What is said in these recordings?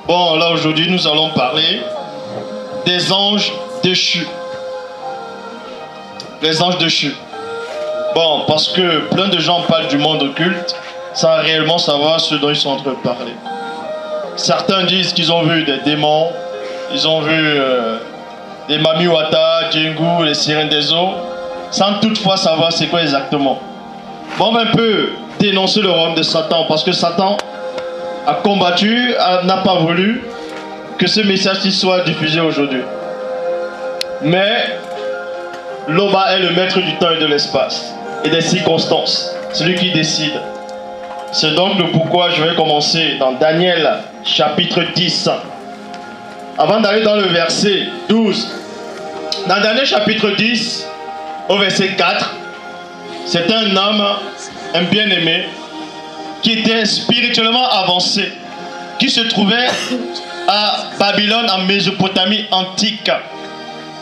Bon, là aujourd'hui nous allons parler des anges déchus. Les anges déchus. Bon, parce que plein de gens parlent du monde occulte sans réellement savoir ce dont ils sont en train de parler. Certains disent qu'ils ont vu des démons, ils ont vu des Mamiwata, Djengu, les sirènes des eaux, sans toutefois savoir c'est quoi exactement. Bon, on va un peu dénoncer le royaume de Satan, parce que Satan a combattu, n'a pas voulu que ce message soit diffusé aujourd'hui. Mais Loba est le maître du temps et de l'espace et des circonstances, celui qui décide. C'est donc le pourquoi je vais commencer dans Daniel chapitre 10. Avant d'aller dans le verset 12, dans Daniel chapitre 10, au verset 4, c'est un homme, un bien-aimé, qui était spirituellement avancé, qui se trouvait à Babylone, en Mésopotamie antique,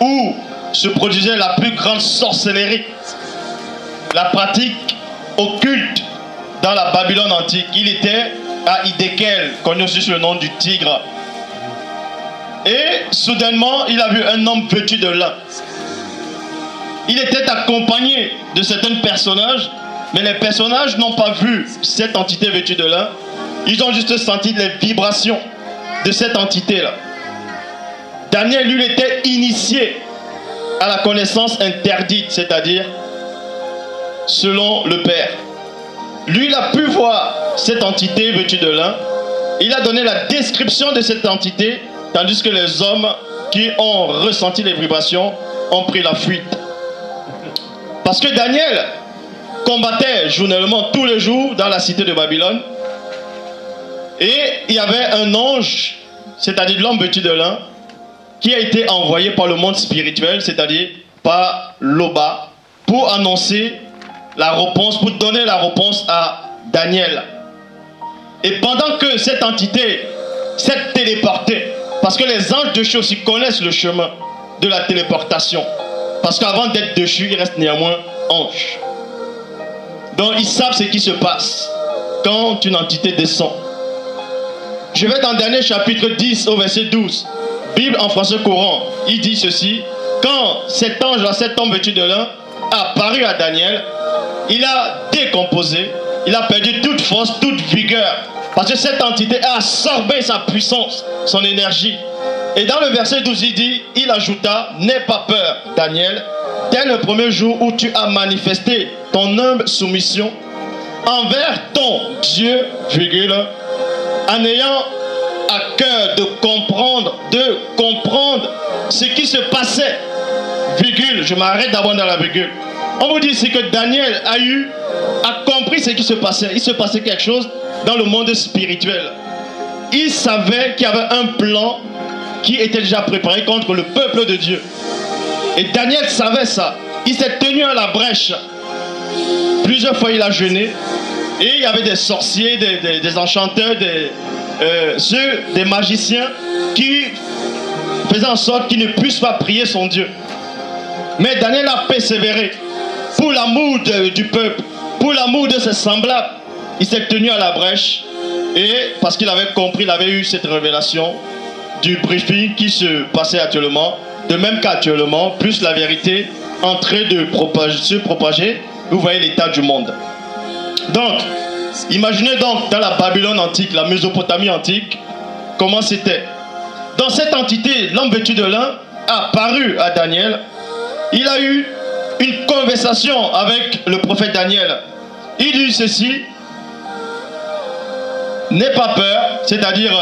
où se produisait la plus grande sorcellerie, la pratique occulte dans la Babylone antique. Il était à Hiddekel, connu aussi sous le nom du tigre. Et soudainement, il a vu un homme vêtu de lin. Il était accompagné de certains personnages, mais les personnages n'ont pas vu cette entité vêtue de lin. Ils ont juste senti les vibrations de cette entité-là. Daniel, lui, était initié à la connaissance interdite, c'est-à-dire selon le Père. Lui, il a pu voir cette entité vêtue de lin. Il a donné la description de cette entité, tandis que les hommes qui ont ressenti les vibrations ont pris la fuite. Parce que Daniel combattait journellement tous les jours dans la cité de Babylone. Et il y avait un ange, c'est-à-dire l'homme vêtu de lin, qui a été envoyé par le monde spirituel, c'est-à-dire par Loba, pour annoncer la réponse, pour donner la réponse à Daniel. Et pendant que cette entité s'est téléportée, parce que les anges déchus aussi connaissent le chemin de la téléportation, parce qu'avant d'être déchus, ils restent néanmoins anges. Donc ils savent ce qui se passe quand une entité descend. Je vais dans Daniel chapitre 10 au verset 12. Bible en français courant, il dit ceci: quand cet ange-là, cet homme vêtu de lin, a apparu à Daniel, il a décomposé, il a perdu toute force, toute vigueur, parce que cette entité a absorbé sa puissance, son énergie. Et dans le verset 12, il dit, il ajouta: n'aie pas peur, Daniel, dès le premier jour où tu as manifesté ton humble soumission envers ton Dieu, virgule, en ayant à cœur de comprendre ce qui se passait, virgule, je m'arrête d'abord dans la virgule. On vous dit, c'est que Daniel a compris ce qui se passait. Il se passait quelque chose dans le monde spirituel. Il savait qu'il y avait un plan qui était déjà préparé contre le peuple de Dieu. Et Daniel savait ça. Il s'est tenu à la brèche. Plusieurs fois, il a jeûné. Et il y avait des sorciers, des enchanteurs, des magiciens qui faisaient en sorte qu'il ne puisse pas prier son Dieu. Mais Daniel a persévéré pour l'amour du peuple, pour l'amour de ses semblables. Il s'est tenu à la brèche et parce qu'il avait compris, il avait eu cette révélation du briefing qui se passait actuellement, de même qu'actuellement, plus la vérité en train de se propager, vous voyez l'état du monde. Donc, imaginez donc dans la Babylone antique, la Mésopotamie antique, comment c'était. Dans cette entité, l'homme vêtu de lin a apparu à Daniel. Il a eu une conversation avec le prophète Daniel. Il dit ceci: n'aie pas peur, c'est-à-dire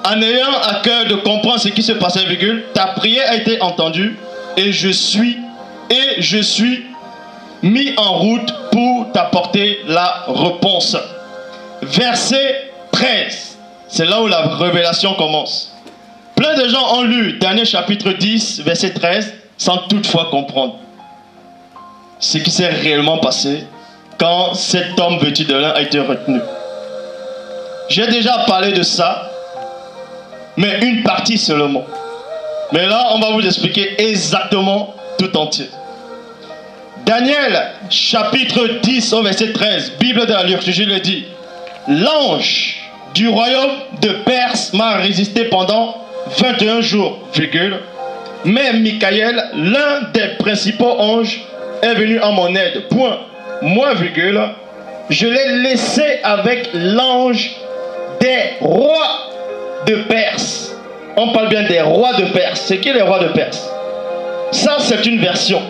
en ayant à cœur de comprendre ce qui se passait, virgule, ta prière a été entendue et je suis mis en route pour t'apporter la réponse. Verset 13, c'est là où la révélation commence. Plein de gens ont lu Daniel chapitre 10, verset 13, sans toutefois comprendre ce qui s'est réellement passé quand cet homme vêtu de lin a été retenu. J'ai déjà parlé de ça, mais une partie seulement. Mais là, on va vous expliquer exactement tout entier. Daniel chapitre 10 au verset 13, Bible de la liturgie le dit: l'ange du royaume de Perse m'a résisté pendant 21 jours, virgule. Mais Michael, l'un des principaux anges, est venu à mon aide. Point. Moi, virgule, je l'ai laissé avec l'ange des rois de Perse. On parle bien des rois de Perse. C'est qui les rois de Perse? Ça, c'est une version.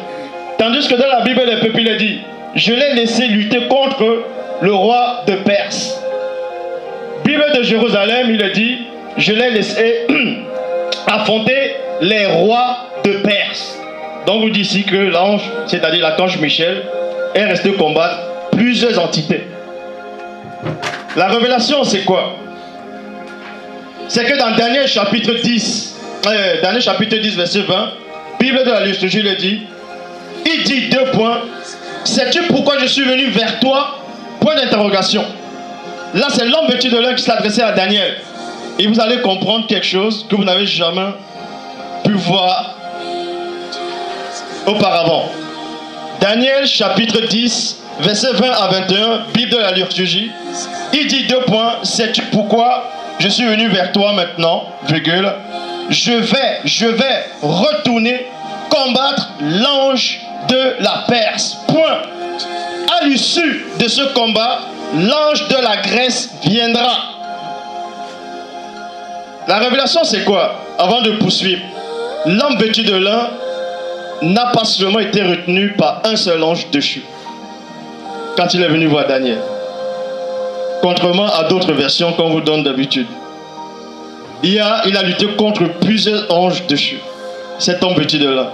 Tandis que dans la Bible, le peuple il dit, je l'ai laissé lutter contre le roi de Perse. Bible de Jérusalem, il dit, je l'ai laissé affronter les rois de Perse. Donc vous dites ici que l'ange, c'est-à-dire l'archange Michel, est resté combattre plusieurs entités. La révélation, c'est quoi? C'est que dans Daniel chapitre 10, verset 20, Bible de la liturgie le dit, il dit 2 points, sais-tu pourquoi je suis venu vers toi? Point d'interrogation. Là, c'est l'homme vêtu de lin qui s'adressait à Daniel. Et vous allez comprendre quelque chose que vous n'avez jamais pu voir auparavant. Daniel chapitre 10, verset 20 à 21, Bible de la liturgie, il dit 2 points, sais-tu pourquoi je suis venu vers toi maintenant, virgule, je vais retourner combattre l'ange de la Perse. Point. À l'issue de ce combat, l'ange de la Grèce viendra. La révélation, c'est quoi? Avant de poursuivre, l'homme vêtu de lin n'a pas seulement été retenu par un seul ange déchu quand il est venu voir Daniel. Contrairement à d'autres versions qu'on vous donne d'habitude. Il a lutté contre plusieurs anges déchus. Cet homme vêtu de lin.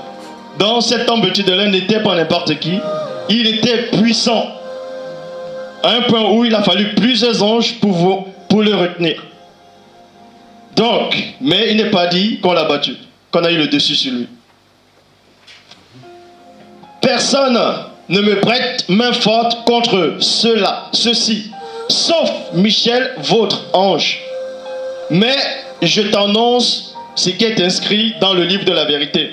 Donc cet homme vêtu de lin n'était pas n'importe qui. Il était puissant. À un point où il a fallu plusieurs anges pour le retenir. Donc, mais il n'est pas dit qu'on l'a battu, qu'on a eu le dessus sur lui. Personne ne me prête main forte contre ceux-ci, sauf Michel, votre ange. Mais je t'annonce ce qui est inscrit dans le livre de la vérité.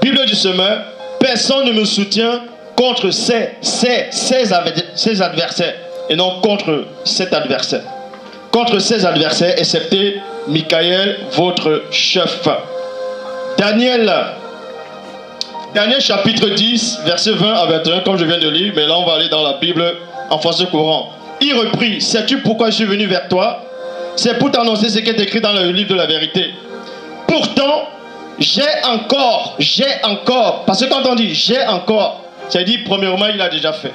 Bible du semeur, personne ne me soutient contre ses adversaires, et non contre cet adversaire. Contre ses adversaires, excepté Michael, votre chef. Daniel chapitre 10, verset 20 à 21, comme je viens de lire, mais là on va aller dans la Bible en français courant. Il reprit, sais-tu pourquoi je suis venu vers toi? C'est pour t'annoncer ce qui est écrit dans le livre de la vérité. Pourtant, j'ai encore, parce que quand on dit j'ai encore, c'est dit premièrement il a déjà fait.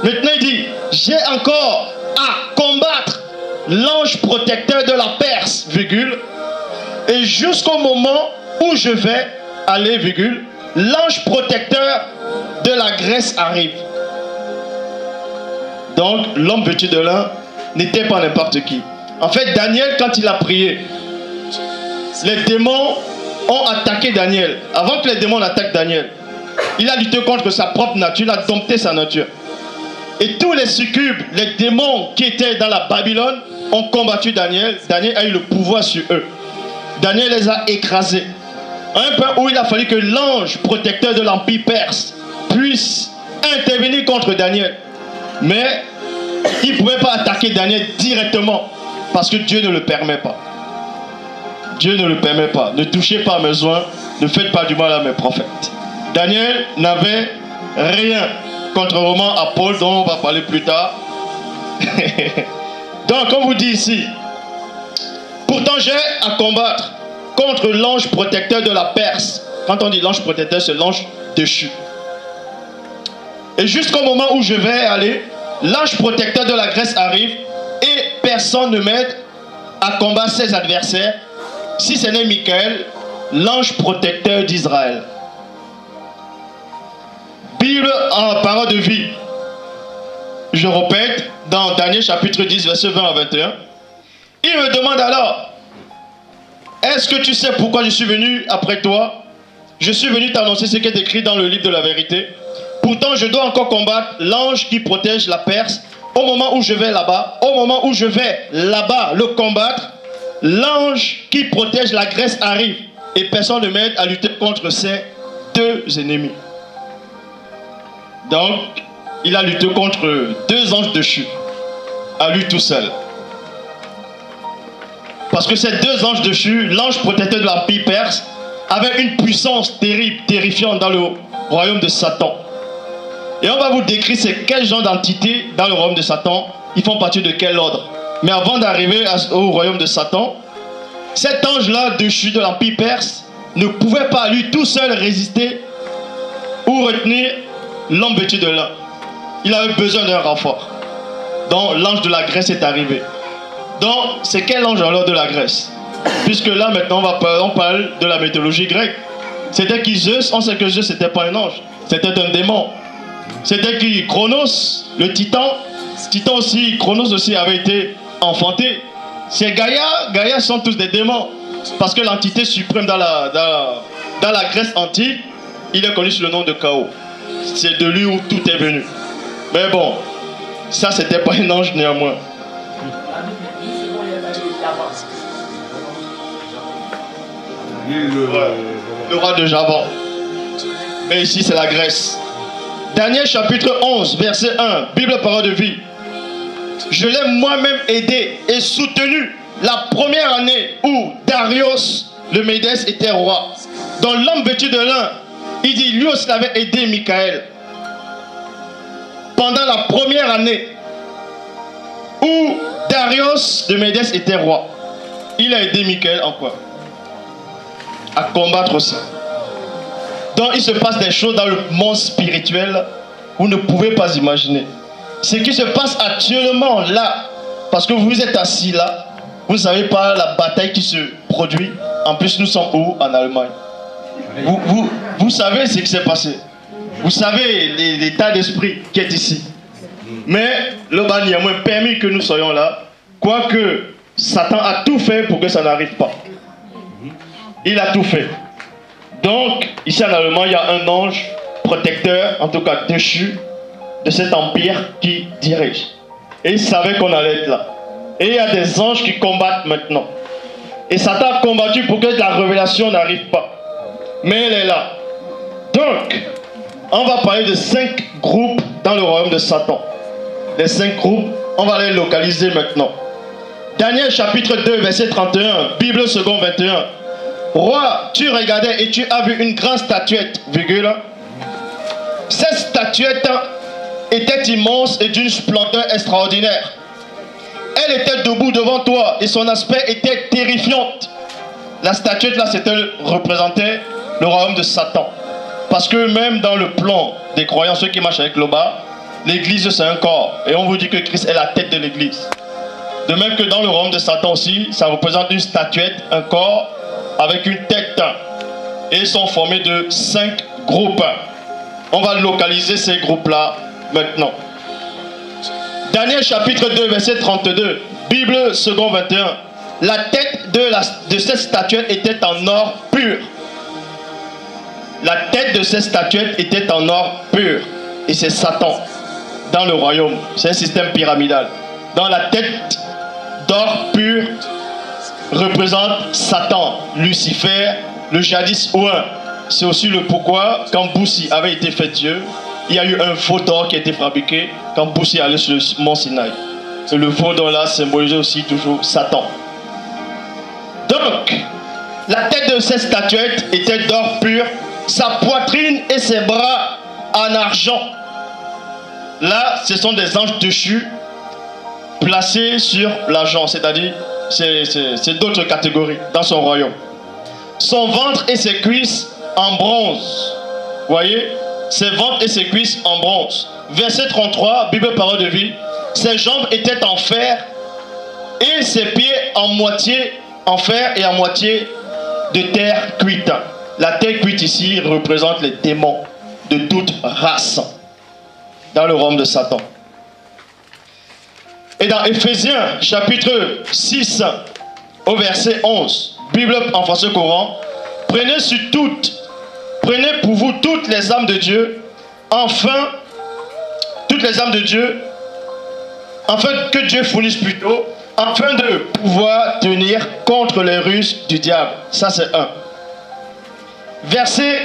Maintenant il dit, j'ai encore à combattre l'ange protecteur de la Perse, virgule, et jusqu'au moment où je vais aller, virgule, l'ange protecteur de la Grèce arrive. Donc l'homme vêtu de lin n'était pas n'importe qui. En fait, Daniel, quand il a prié, les démons ont attaqué Daniel. Avant que les démons attaquent Daniel, il a lutté contre sa propre nature, il a dompté sa nature. Et tous les succubes, les démons qui étaient dans la Babylone, ont combattu Daniel. Daniel a eu le pouvoir sur eux. Daniel les a écrasés. À un point où il a fallu que l'ange protecteur de l'Empire perse puisse intervenir contre Daniel. Mais il ne pouvait pas attaquer Daniel directement parce que Dieu ne le permet pas. Dieu ne le permet pas. Ne touchez pas à mes oins, ne faites pas du mal à mes prophètes. Daniel n'avait rien, contrairement à Paul dont on va parler plus tard. Donc, comme vous dit ici, pourtant j'ai à combattre contre l'ange protecteur de la Perse. Quand on dit l'ange protecteur, c'est l'ange déchu. Et jusqu'au moment où je vais aller, l'ange protecteur de la Grèce arrive et personne ne m'aide à combattre ses adversaires, si ce n'est Michael, l'ange protecteur d'Israël. Bible en parole de vie. Je répète, dans Daniel chapitre 10, verset 20 à 21. Il me demande alors, est-ce que tu sais pourquoi je suis venu après toi? Je suis venu t'annoncer ce qui est écrit dans le livre de la vérité. Pourtant, je dois encore combattre l'ange qui protège la Perse. Au moment où je vais là-bas, le combattre, l'ange qui protège la Grèce arrive. Et personne ne m'aide à lutter contre ces deux ennemis. Donc, il a lutté contre deux anges déchus, à lui tout seul. Parce que ces deux anges déchus, l'ange protecteur de l'Empire perse, avait une puissance terrible, terrifiante dans le royaume de Satan. Et on va vous décrire c'est quel genre d'entité dans le royaume de Satan, ils font partie de quel ordre. Mais avant d'arriver au royaume de Satan, cet ange-là déchu de l'Empire perse ne pouvait pas lui tout seul résister ou retenir l'homme vêtu de lin. Il avait besoin d'un renfort. Donc l'ange de la Grèce est arrivé. Donc c'est quel ange alors de la Grèce? Puisque là maintenant on parle de la mythologie grecque. C'était qui Zeus? On sait que Zeus n'était pas un ange, c'était un démon. C'était qui? Chronos, le titan. Titan aussi, Chronos aussi avait été enfanté. C'est Gaïa. Gaïa sont tous des démons. Parce que l'entité suprême dans la Grèce antique, il est connu sous le nom de Chaos. C'est de lui où tout est venu. Mais bon, ça c'était pas un ange néanmoins. Le roi de Javan. Mais ici c'est la Grèce. Daniel chapitre 11, verset 1, Bible parole de vie. Je l'ai moi-même aidé et soutenu la première année où Darius le Médès était roi. Dans l'homme vêtu de lin, il dit lui aussi avait aidé Michael. Pendant la première année où Darius de Médès était roi, il a aidé Michael en quoi? À combattre aussi. Donc il se passe des choses dans le monde spirituel vous ne pouvez pas imaginer. Ce qui se passe actuellement là, parce que vous êtes assis là, vous ne savez pas la bataille qui se produit. En plus nous sommes où? En Allemagne. Vous savez ce qui s'est passé. Vous savez l'état d'esprit qui est ici. Mais le bani a moins permis que nous soyons là, quoique Satan a tout fait pour que ça n'arrive pas. Il a tout fait. Donc, ici en Allemagne, il y a un ange protecteur, en tout cas déchu, de cet empire qui dirige. Et il savait qu'on allait être là. Et il y a des anges qui combattent maintenant. Et Satan a combattu pour que la révélation n'arrive pas. Mais elle est là. Donc, on va parler de 5 groupes dans le royaume de Satan. Les 5 groupes, on va les localiser maintenant. Daniel chapitre 2, verset 31, Bible second 21. Roi, tu regardais et tu as vu une grande statuette, virgule. Cette statuette était immense et d'une splendeur extraordinaire. Elle était debout devant toi et son aspect était terrifiant. La statuette là, représentait le royaume de Satan. Parce que même dans le plan des croyants, ceux qui marchent avec le bas, l'église c'est un corps. Et on vous dit que Christ est la tête de l'église. De même que dans le royaume de Satan aussi, ça représente une statuette, un corps, avec une tête. Et ils sont formés de 5 groupes. On va localiser ces groupes-là maintenant. Daniel chapitre 2, verset 32. Bible second 21. La tête de cette statuette était en or pur. La tête de cette statuette était en or pur. Et c'est Satan dans le royaume. C'est un système pyramidal. Dans la tête d'or pur représente Satan, Lucifer, le jadis Ouin. C'est aussi le pourquoi, quand Boussi avait été fait Dieu, il y a eu un veau d'or qui a été fabriqué quand Boussi allait sur le mont Sinaï. Et le veau d'or là symbolisait aussi toujours Satan. Donc, la tête de cette statuette était d'or pur, sa poitrine et ses bras en argent. Là, ce sont des anges déchus placés sur l'argent, c'est-à-dire c'est d'autres catégories dans son royaume. Son ventre et ses cuisses en bronze. Vous voyez? Ses ventres et ses cuisses en bronze. Verset 33, Bible parole de vie. Ses jambes étaient en fer et ses pieds en moitié en fer et en moitié de terre cuite. La terre cuite ici représente les démons de toute race dans le royaume de Satan. Et dans Éphésiens chapitre 6 au verset 11, Bible en français courant, prenez pour vous toutes les âmes de Dieu, toutes les âmes de Dieu, afin que Dieu fournisse plutôt, afin de pouvoir tenir contre les ruses du diable. Ça c'est 1. Verset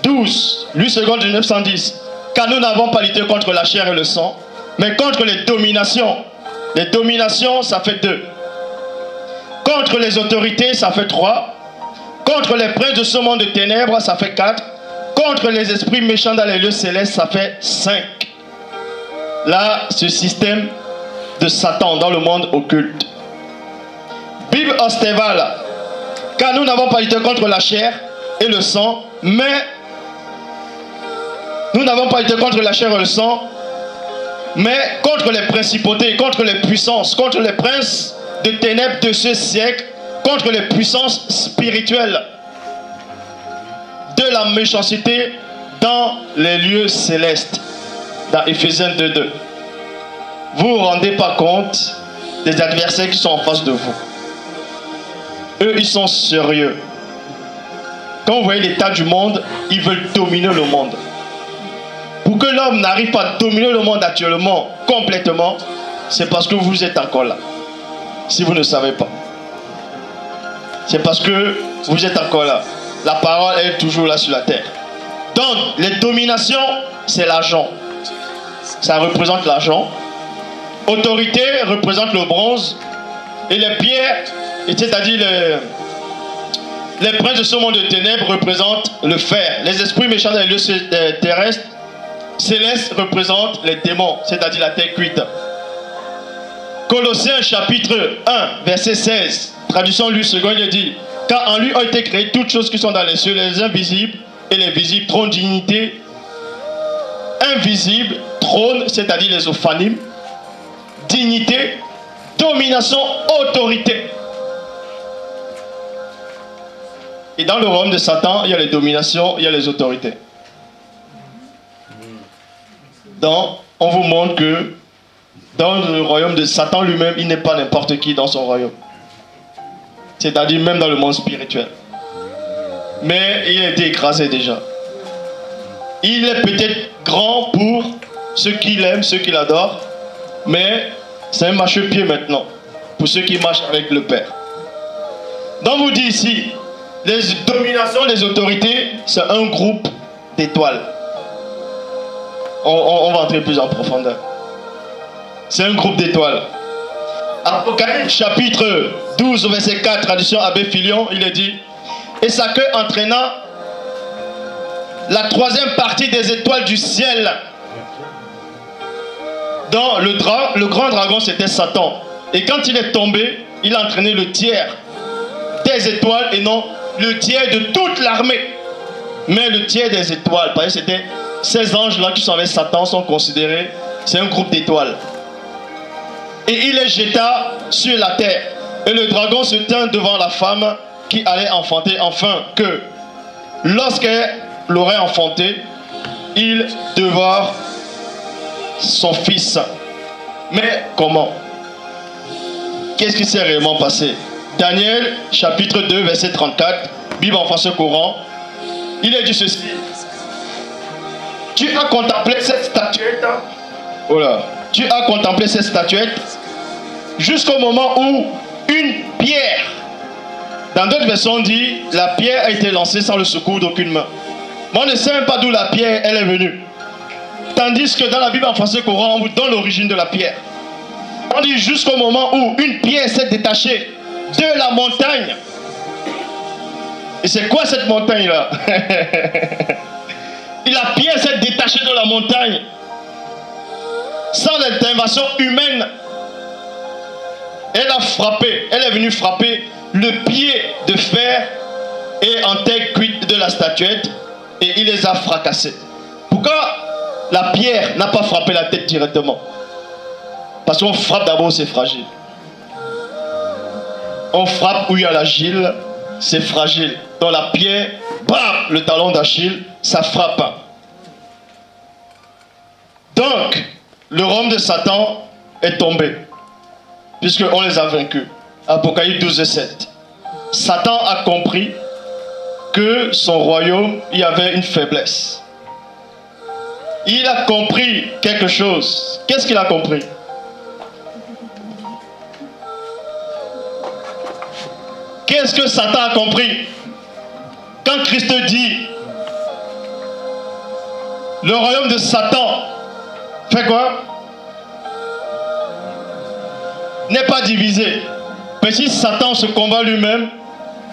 12, lui seconde du 910. Car nous n'avons pas lutté contre la chair et le sang, mais contre les dominations. Les dominations, ça fait 2. Contre les autorités, ça fait 3. Contre les princes de ce monde de ténèbres, ça fait 4. Contre les esprits méchants dans les lieux célestes, ça fait 5. Là, ce système de Satan dans le monde occulte. Bible Ostéval. Car nous n'avons pas lutté contre la chair et le sang, mais nous n'avons pas lutté contre la chair et le sang, mais contre les principautés, contre les puissances, contre les princes de ténèbres de ce siècle, contre les puissances spirituelles de la méchanceté dans les lieux célestes. Dans Éphésiens 2:2. Vous ne vous rendez pas compte des adversaires qui sont en face de vous. Eux, ils sont sérieux. Quand vous voyez l'état du monde, ils veulent dominer le monde. Pour que l'homme n'arrive pas à dominer le monde actuellement complètement, c'est parce que vous êtes encore là. Si vous ne savez pas. C'est parce que vous êtes encore là. La parole est toujours là sur la terre. Donc, les dominations, c'est l'argent. Ça représente l'argent. Autorité représente le bronze. Et les pierres, c'est-à-dire les princes de ce monde de ténèbres représentent le fer. Les esprits méchants dans les lieux terrestres, célestes représentent les démons, c'est-à-dire la terre cuite. Colossiens chapitre 1, verset 16, traduction Louis II, il dit: car en lui ont été créées toutes choses qui sont dans les cieux, les invisibles et les visibles, trône, dignité, invisible, trône, c'est-à-dire les ophanimes, dignité, domination, autorité. Et dans le royaume de Satan, il y a les dominations, il y a les autorités. Donc, on vous montre que dans le royaume de Satan lui-même, il n'est pas n'importe qui dans son royaume. C'est-à-dire même dans le monde spirituel. Mais il a été écrasé déjà. Il est peut-être grand pour ceux qui l'aiment, ceux qui l'adorent, mais c'est un marchepied maintenant pour ceux qui marchent avec le Père. Donc vous dit ici, les dominations, les autorités, c'est un groupe d'étoiles. On va entrer plus en profondeur. C'est un groupe d'étoiles. Apocalypse chapitre 12, verset 4, traduction Abbé Filion, il est dit: et sa queue entraîna la troisième partie des étoiles du ciel. Dans le grand dragon, c'était Satan. Et quand il est tombé, il a entraîné le tiers des étoiles et non le tiers de toute l'armée. Mais le tiers des étoiles, parce que c'était ces anges-là qui sont avec Satan, sont considérés, c'est un groupe d'étoiles. Et il les jeta sur la terre. Et le dragon se tint devant la femme qui allait enfanter, afin que, lorsqu'elle l'aurait enfanté, il dévore son fils. Mais comment? Qu'est-ce qui s'est réellement passé? Daniel, chapitre 2, verset 34, Bible en français courant, il est dit ceci: tu as contemplé cette statuette, tu as contemplé cette statuette jusqu'au moment où une pierre, dans d'autres versions on dit, la pierre a été lancée sans le secours d'aucune main. Mais on ne sait même pas d'où la pierre elle est venue. Tandis que dans la Bible en français courant, on vous donne l'origine de la pierre. On dit jusqu'au moment où une pierre s'est détachée de la montagne. Et c'est quoi cette montagne-là? Et la pierre s'est détachée de la montagne sans l'intervention humaine. Elle a frappé, elle est venue frapper le pied de fer et en terre cuite de la statuette et il les a fracassés. Pourquoi la pierre n'a pas frappé la tête directement? Parce qu'on frappe d'abord, c'est fragile. On frappe où il y a l'Achille, c'est fragile. Dans la pierre, bam, le talon d'Achille, ça frappe. Donc, le royaume de Satan est tombé, puisqu'on les a vaincus. Apocalypse 12 et 7. Satan a compris que son royaume, il y avait une faiblesse. Il a compris quelque chose. Qu'est-ce qu'il a compris? Qu'est-ce que Satan a compris? Quand Christ dit, le royaume de Satan fait quoi? N'est pas divisé. Mais si Satan se combat lui-même,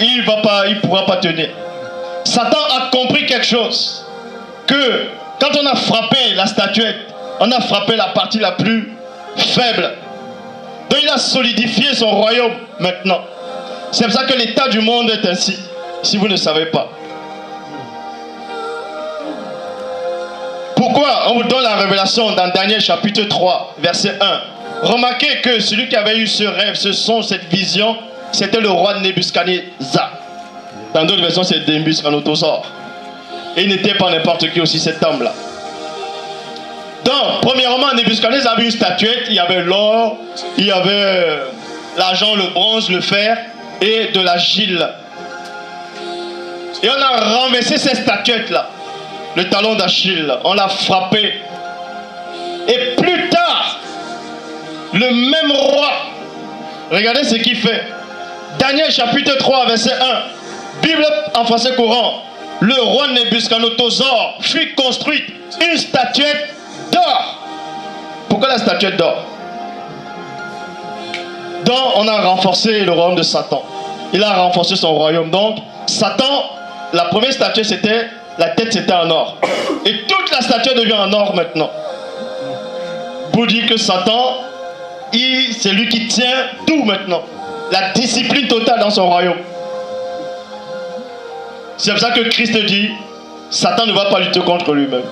il ne pourra pas tenir. Satan a compris quelque chose. Que quand on a frappé la statuette, on a frappé la partie la plus faible. Donc il a solidifié son royaume maintenant. C'est pour ça que l'état du monde est ainsi. Si vous ne savez pas. Pourquoi on vous donne la révélation dans Daniel chapitre 3, verset 1. Remarquez que celui qui avait eu ce rêve, ce son, cette vision, c'était le roi Nebuchadnezzar. Dans d'autres versions, c'est Nebuchadnezzar. Et il n'était pas n'importe qui aussi, cet homme-là. Donc, premièrement, Nebuchadnezzar avait une statuette, il y avait l'or, il y avait l'argent, le bronze, le fer et de l'argile. Et on a renversé ces statuettes-là. Le talon d'Achille, on l'a frappé. Et plus tard, le même roi, regardez ce qu'il fait. Daniel chapitre 3, verset 1. Bible en français courant. Le roi Nebuchadnezzar fit construite une statuette d'or. Pourquoi la statuette d'or? Donc on a renforcé le royaume de Satan. Il a renforcé son royaume. Donc Satan, la première statue c'était, la tête c'était en or. Et toute la statue devient en or maintenant. Pour dire que Satan, c'est lui qui tient tout maintenant. La discipline totale dans son royaume. C'est pour ça que Christ dit, Satan ne va pas lutter contre lui-même.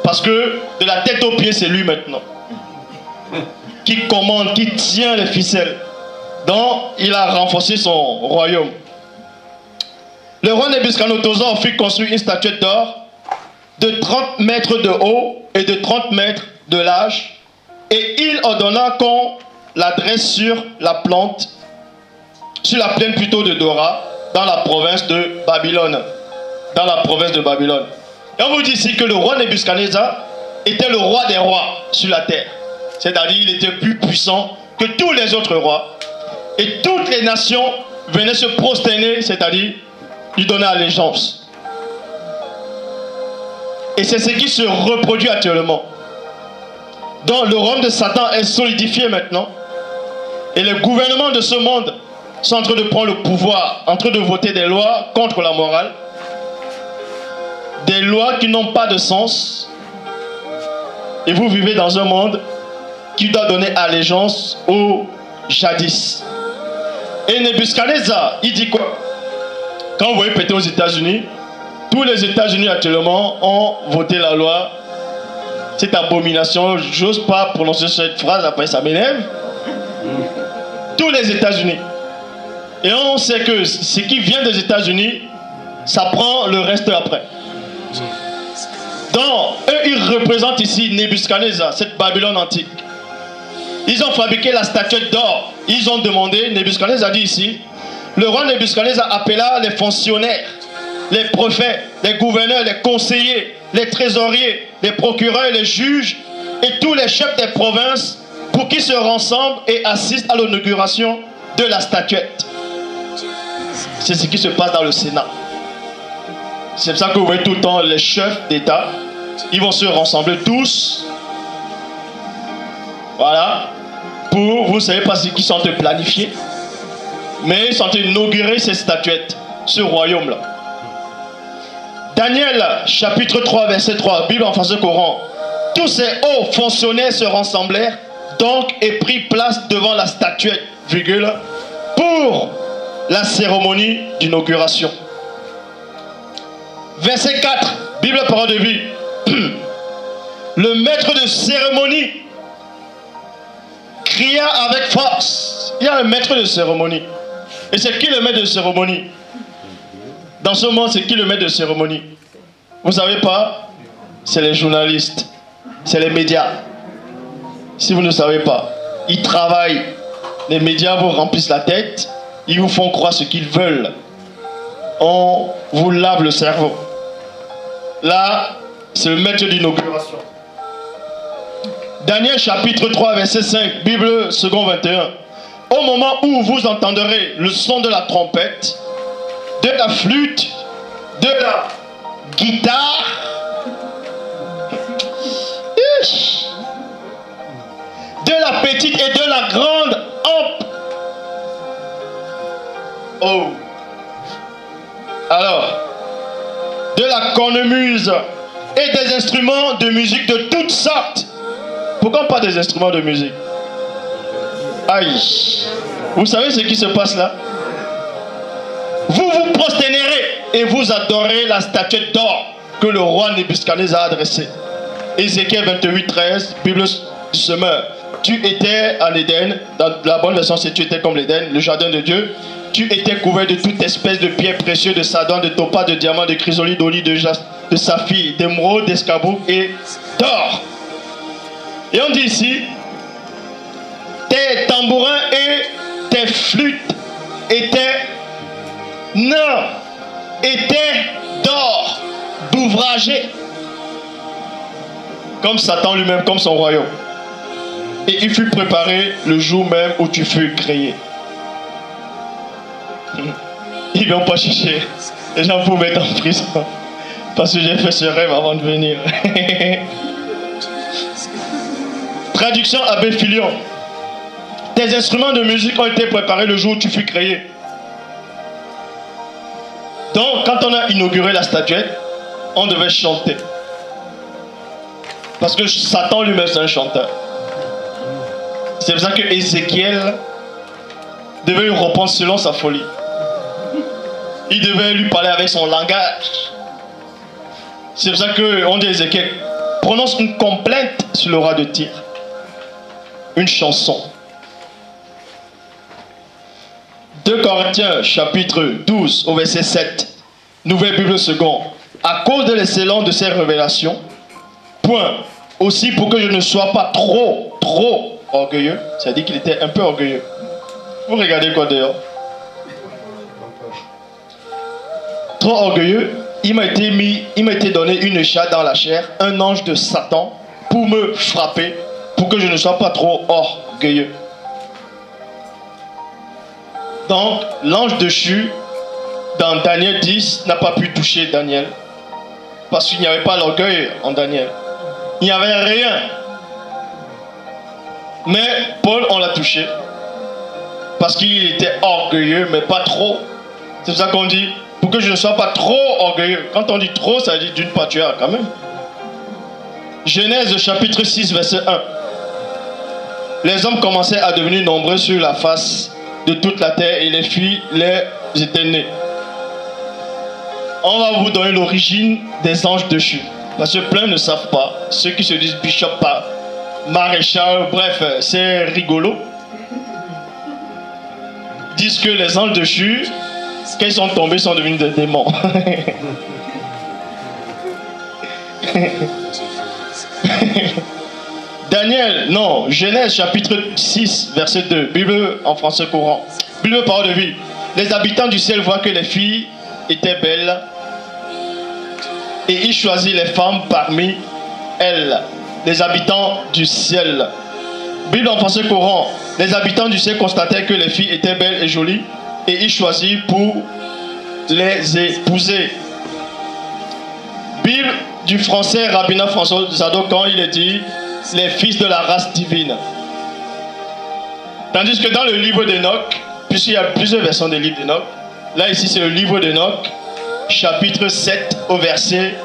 Parce que de la tête aux pieds, c'est lui maintenant. Qui commande, qui tient les ficelles. Donc, il a renforcé son royaume. Le roi Nebuchadnezzar fit construire une statuette d'or de 30 mètres de haut et de 30 mètres de large. Et il ordonna qu'on la dresse sur la plaine plutôt de Dora, dans la province de Babylone. Dans la province de Babylone. Et on vous dit ici que le roi Nebuchadnezzar était le roi des rois sur la terre. C'est-à-dire il était plus puissant que tous les autres rois. Et toutes les nations venaient se prosterner, c'est-à-dire lui donner allégeance. Et c'est ce qui se reproduit actuellement. Donc le royaume de Satan est solidifié maintenant. Et les gouvernements de ce monde sont en train de prendre le pouvoir, en train de voter des lois contre la morale. Des lois qui n'ont pas de sens. Et vous vivez dans un monde qui doit donner allégeance au jadis. Et Nebuchadnezzar, il dit quoi? Quand vous voyez péter aux États-Unis, tous les États-Unis actuellement ont voté la loi. Cette abomination, j'ose pas prononcer cette phrase, après ça m'énerve. Tous les États-Unis. Et on sait que ce qui vient des États-Unis, ça prend le reste après. Donc, eux, ils représentent ici Nebuchadnezzar, cette Babylone antique. Ils ont fabriqué la statuette d'or. Ils ont demandé, Nebuchadnezzar dit ici, le roi Nebuchadnezzar appela les fonctionnaires, les prophètes, les gouverneurs, les conseillers, les trésoriers, les procureurs, les juges et tous les chefs des provinces pour qu'ils se rassemblent et assistent à l'inauguration de la statuette. C'est ce qui se passe dans le Sénat. C'est pour ça que vous voyez tout le temps les chefs d'État, ils vont se rassembler tous. Voilà. Pour, vous ne savez pas ce qu'ils sont en train de planifier, mais ils sont en train d'inaugurer ces statuettes, ce royaume-là. Daniel, chapitre 3, verset 3, Bible en français courant. Tous ces hauts fonctionnaires se rassemblèrent donc et prit place devant la statuette, virgule, pour la cérémonie d'inauguration. Verset 4, Bible parole de vie. Le maître de cérémonie cria avec force. Il y a un maître de cérémonie. Et c'est qui le maître de cérémonie? Dans ce monde, c'est qui le maître de cérémonie? Vous ne savez pas? C'est les journalistes. C'est les médias. Si vous ne savez pas, ils travaillent. Les médias vous remplissent la tête. Ils vous font croire ce qu'ils veulent. On vous lave le cerveau. Là, c'est le maître d'inauguration. Daniel chapitre 3, verset 5, Bible second 21. Au moment où vous entendrez le son de la trompette, de la flûte, de la guitare, de la petite et de la grande hampe, Oh. Alors, de la cornemuse et des instruments de musique de toutes sortes. Pourquoi pas des instruments de musique? Aïe. Vous savez ce qui se passe là? Vous vous prosternerez et vous adorez la statuette d'or que le roi Nebuchadnezzar a adressée. Ézéchiel 28, 13, Bible du semeur. Tu étais en Éden, dans la bonne version c'est tu étais comme l'Éden, le jardin de Dieu. Tu étais couvert de toute espèce de pierres précieuses, de sardane, de topaz, de diamants, de chrysolite, d'olive, de jaspe, de saphir, d'émeraude, d'escarboucle et d'or. Et on dit ici, tes tambourins et tes flûtes étaient d'or, d'ouvragé, comme Satan lui-même, comme son royaume. Et il fut préparé le jour même où tu fus créé. Ils ne vont pas chercher les gens pour mettre en prison parce que j'ai fait ce rêve avant de venir. Traduction Abbé Filion. Tes instruments de musique ont été préparés le jour où tu fus créé. Donc, quand on a inauguré la statuette, on devait chanter. Parce que Satan lui-même, c'est un chanteur. C'est pour ça que Ézéchiel devait lui répondre selon sa folie. Il devait lui parler avec son langage. C'est pour ça qu'on dit à Ézéchiel, prononce une complainte sur le roi de Tyr. Une chanson. 2 Corinthiens chapitre 12 au verset 7. Nouvelle Bible seconde. À cause de l'excellence de ces révélations, point. Aussi pour que je ne sois pas trop orgueilleux. Ça dit qu'il était un peu orgueilleux. Vous regardez quoi dehors? Trop orgueilleux. Il m'a été donné une écharpe dans la chair, un ange de Satan, pour me frapper, pour que je ne sois pas trop orgueilleux. Donc, l'ange déchu, dans Daniel 10, n'a pas pu toucher Daniel. Parce qu'il n'y avait pas l'orgueil en Daniel. Il n'y avait rien. Mais Paul, on l'a touché. Parce qu'il était orgueilleux, mais pas trop. C'est pour ça qu'on dit, pour que je ne sois pas trop orgueilleux. Quand on dit trop, ça dit d'une part tu as quand même. Genèse chapitre 6, verset 1. Les hommes commençaient à devenir nombreux sur la face de toute la terre et les filles les étaient nées. On va vous donner l'origine des anges déchus. Parce que plein ne savent pas. Ceux qui se disent bishop, maréchal, bref, c'est rigolo. Disent que les anges déchus, quand ils sont tombés, sont devenus des démons. Daniel, non, Genèse chapitre 6, verset 2, Bible en français courant. Bible parole de vie. Les habitants du ciel voient que les filles étaient belles et il choisit les femmes parmi elles. Les habitants du ciel. Bible en français courant. Les habitants du ciel constatèrent que les filles étaient belles et jolies et il choisit pour les épouser. Bible du français Rabbinat François Zadok quand il est dit les fils de la race divine. Tandis que dans le livre d'Enoch, puisqu'il y a plusieurs versions des livres d'Enoch, là ici c'est le livre d'Enoch, chapitre 7 au verset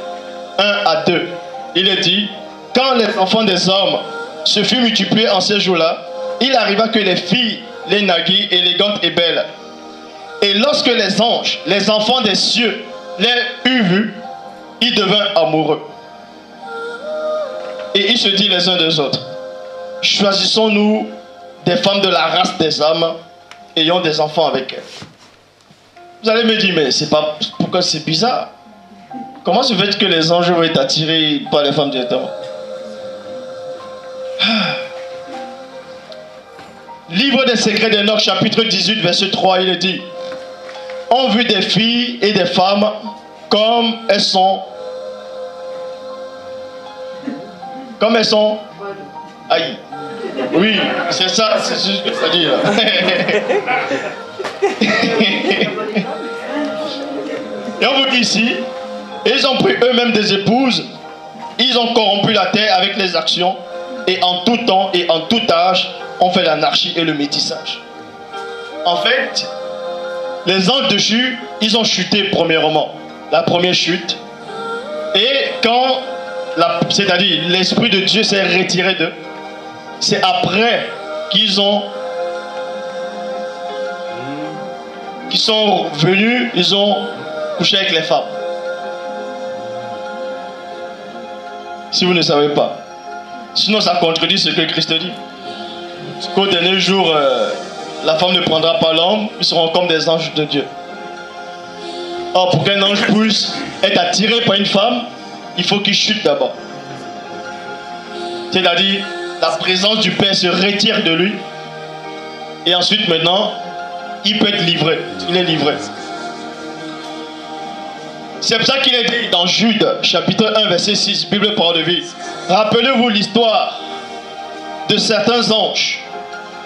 1 à 2. Il est dit, quand les enfants des hommes se furent multipliés en ces jours-là, il arriva que les filles les naguirent élégantes et belles. Et lorsque les anges, les enfants des cieux, les eurent vus, ils devinrent amoureux. Et ils se disent les uns des autres, choisissons-nous des femmes de la race des hommes, ayons des enfants avec elles. Vous allez me dire, mais c'est pas pourquoi c'est bizarre. Comment se fait que les anges vont être attirés par les femmes directement? Livre des secrets d'Enoch, chapitre 18, verset 3, il est dit, on vit des filles et des femmes comme elles sont. Comme elles sont. Aïe. Oui, c'est ça, c'est ce que ça dit là. Et on vous dit ici, ils ont pris eux-mêmes des épouses, ils ont corrompu la terre avec les actions, et en tout temps et en tout âge, on fait l'anarchie et le métissage. En fait, les anges déchus, ils ont chuté premièrement. La première chute. Et quand, c'est-à-dire l'Esprit de Dieu s'est retiré d'eux, c'est après qu'ils sont venus, ils ont couché avec les femmes. Si vous ne savez pas. Sinon ça contredit ce que Christ dit. Qu'au dernier jour, la femme ne prendra pas l'homme, ils seront comme des anges de Dieu. Or, pour qu'un ange puisse être attiré par une femme, il faut qu'il chute d'abord. C'est-à-dire, la présence du Père se retire de lui. Et ensuite, maintenant, il peut être livré. Il est livré. C'est pour ça qu'il est dit dans Jude, chapitre 1, verset 6, Bible parole de vie. Rappelez-vous l'histoire de certains anges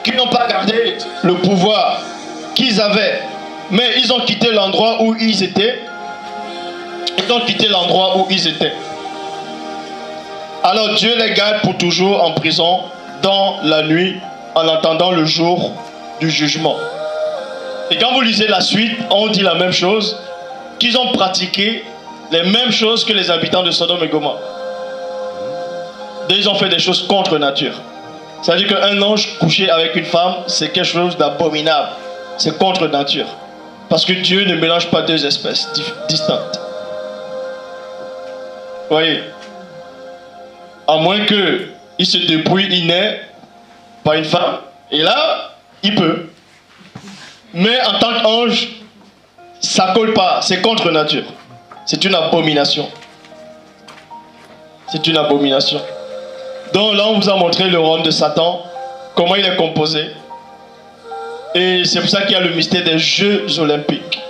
qui n'ont pas gardé le pouvoir qu'ils avaient, mais ils ont quitté l'endroit où ils étaient. Ils ont quitté l'endroit où ils étaient. Alors Dieu les garde pour toujours en prison dans la nuit en attendant le jour du jugement. Et quand vous lisez la suite, on dit la même chose, qu'ils ont pratiqué les mêmes choses que les habitants de Sodome et Gomorrhe. Ils ont fait des choses contre nature. C'est-à-dire qu'un ange couché avec une femme, c'est quelque chose d'abominable. C'est contre nature. Parce que Dieu ne mélange pas deux espèces distinctes. Vous voyez? À moins qu'il se débrouille, il naît par une femme. Et là, il peut. Mais en tant qu'ange, ça ne colle pas. C'est contre nature. C'est une abomination. C'est une abomination. Donc là, on vous a montré le royaume de Satan, comment il est composé. Et c'est pour ça qu'il y a le mystère des Jeux olympiques.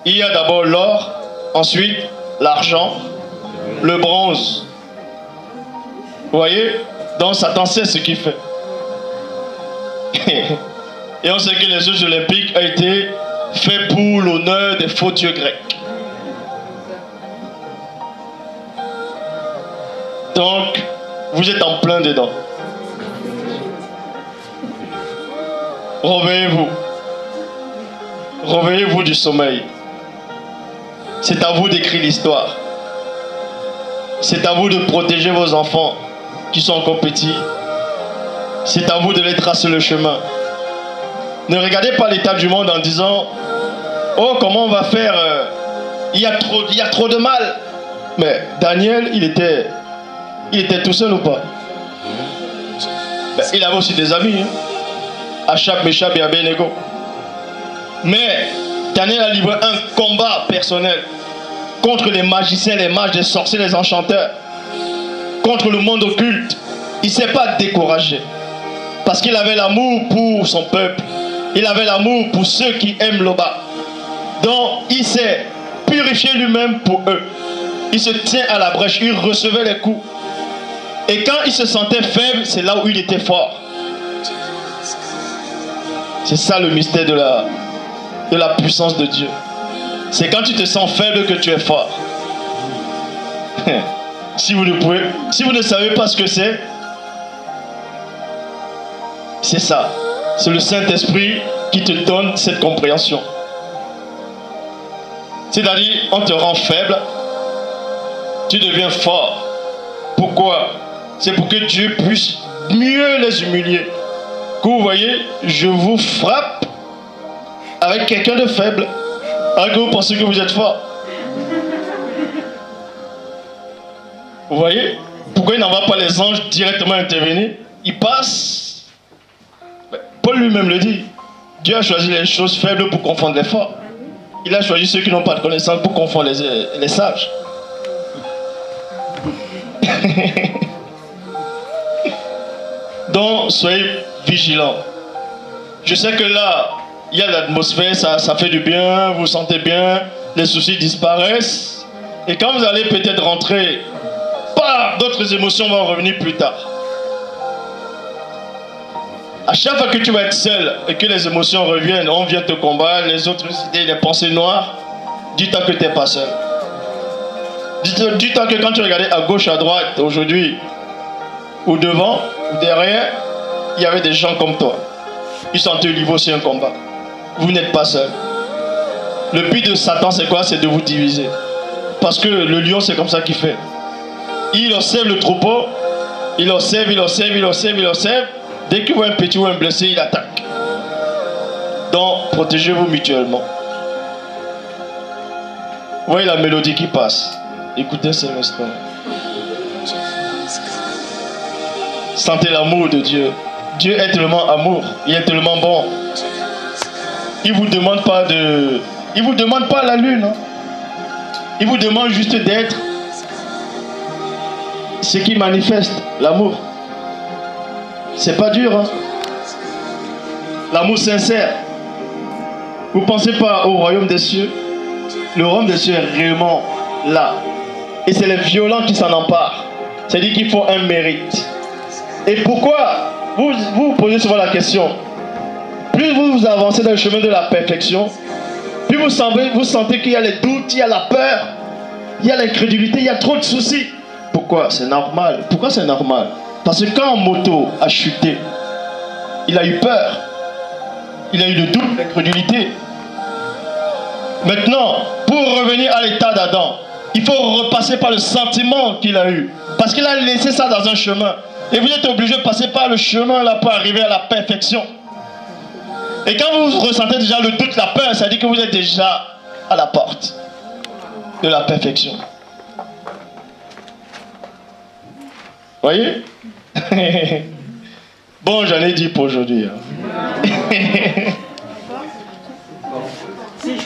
Il y a d'abord l'or, ensuite l'argent, le bronze. Vous voyez? Donc Satan sait ce qu'il fait. Et on sait que les Jeux olympiques ont été faits pour l'honneur des faux dieux grecs. Donc, vous êtes en plein dedans. Réveillez-vous. Réveillez-vous du sommeil. C'est à vous d'écrire l'histoire. C'est à vous de protéger vos enfants qui sont encore petits. C'est à vous de les tracer le chemin. Ne regardez pas l'état du monde en disant « Oh, comment on va faire il y a trop de mal. » Mais Daniel, il était tout seul ou pas? Ben, il avait aussi des amis. Hein? Achab, Meshab et Abednego. Mais Daniel a livré un combat personnel contre les magiciens, les mages, les sorciers, les enchanteurs. Contre le monde occulte. Il ne s'est pas découragé. Parce qu'il avait l'amour pour son peuple. Il avait l'amour pour ceux qui aiment le bas. Donc il s'est purifié lui-même pour eux. Il se tient à la brèche. Il recevait les coups. Et quand il se sentait faible, c'est là où il était fort. C'est ça le mystère de la puissance de Dieu. C'est quand tu te sens faible que tu es fort. Si vous ne savez pas ce que c'est ça. C'est le Saint-Esprit qui te donne cette compréhension. C'est-à-dire, on te rend faible, tu deviens fort. Pourquoi? C'est pour que Dieu puisse mieux les humilier. Que vous voyez, je vous frappe avec quelqu'un de faible, alors que vous pensez que vous êtes fort. Vous voyez? Pourquoi il n'envoie pas les anges directement intervenir? Il passe. Paul lui-même le dit. Dieu a choisi les choses faibles pour confondre les forts. Il a choisi ceux qui n'ont pas de connaissance pour confondre les sages. Donc, soyez vigilants. Je sais que là, il y a l'atmosphère, ça fait du bien, vous vous sentez bien, les soucis disparaissent. Et quand vous allez peut-être rentrer, d'autres émotions vont revenir plus tard. À chaque fois que tu vas être seul et que les émotions reviennent, on vient te combattre, les autres idées, les pensées noires, dis-toi que tu n'es pas seul. Dis-toi que quand tu regardais à gauche, à droite, aujourd'hui, ou devant, ou derrière, il y avait des gens comme toi. Ils sont au niveau, c'est un combat. Vous n'êtes pas seul. Le but de Satan, c'est quoi? C'est de vous diviser. Parce que le lion, c'est comme ça qu'il fait. Il observe le troupeau, il observe. Dès qu'il voit un petit ou un blessé, il attaque. Donc, protégez-vous mutuellement. Vous voyez la mélodie qui passe. Écoutez cet instant. Sentez l'amour de Dieu. Dieu est tellement amour. Il est tellement bon. Il vous demande pas la lune. Hein. Il vous demande juste d'être ce qui manifeste l'amour. C'est pas dur. Hein. L'amour sincère. Vous pensez pas au royaume des cieux? Le royaume des cieux est réellement là. Et c'est les violents qui s'en emparent. C'est-à-dire qu'il faut un mérite. Et pourquoi vous vous posez souvent la question? Plus vous avancez dans le chemin de la perfection, plus vous sentez qu'il y a les doutes, il y a la peur, il y a l'incrédulité, il y a trop de soucis. Pourquoi? C'est normal. Pourquoi c'est normal? Parce que quand moto a chuté, il a eu peur. Il a eu le doute, l'incrédulité. Maintenant, pour revenir à l'état d'Adam, il faut repasser par le sentiment qu'il a eu. Parce qu'il a laissé ça dans un chemin. Et vous êtes obligé de passer par le chemin là pour arriver à la perfection. Et quand vous ressentez déjà le doute, la peur, ça dit que vous êtes déjà à la porte de la perfection. Voyez? Bon, j'en ai dit pour aujourd'hui. Hein.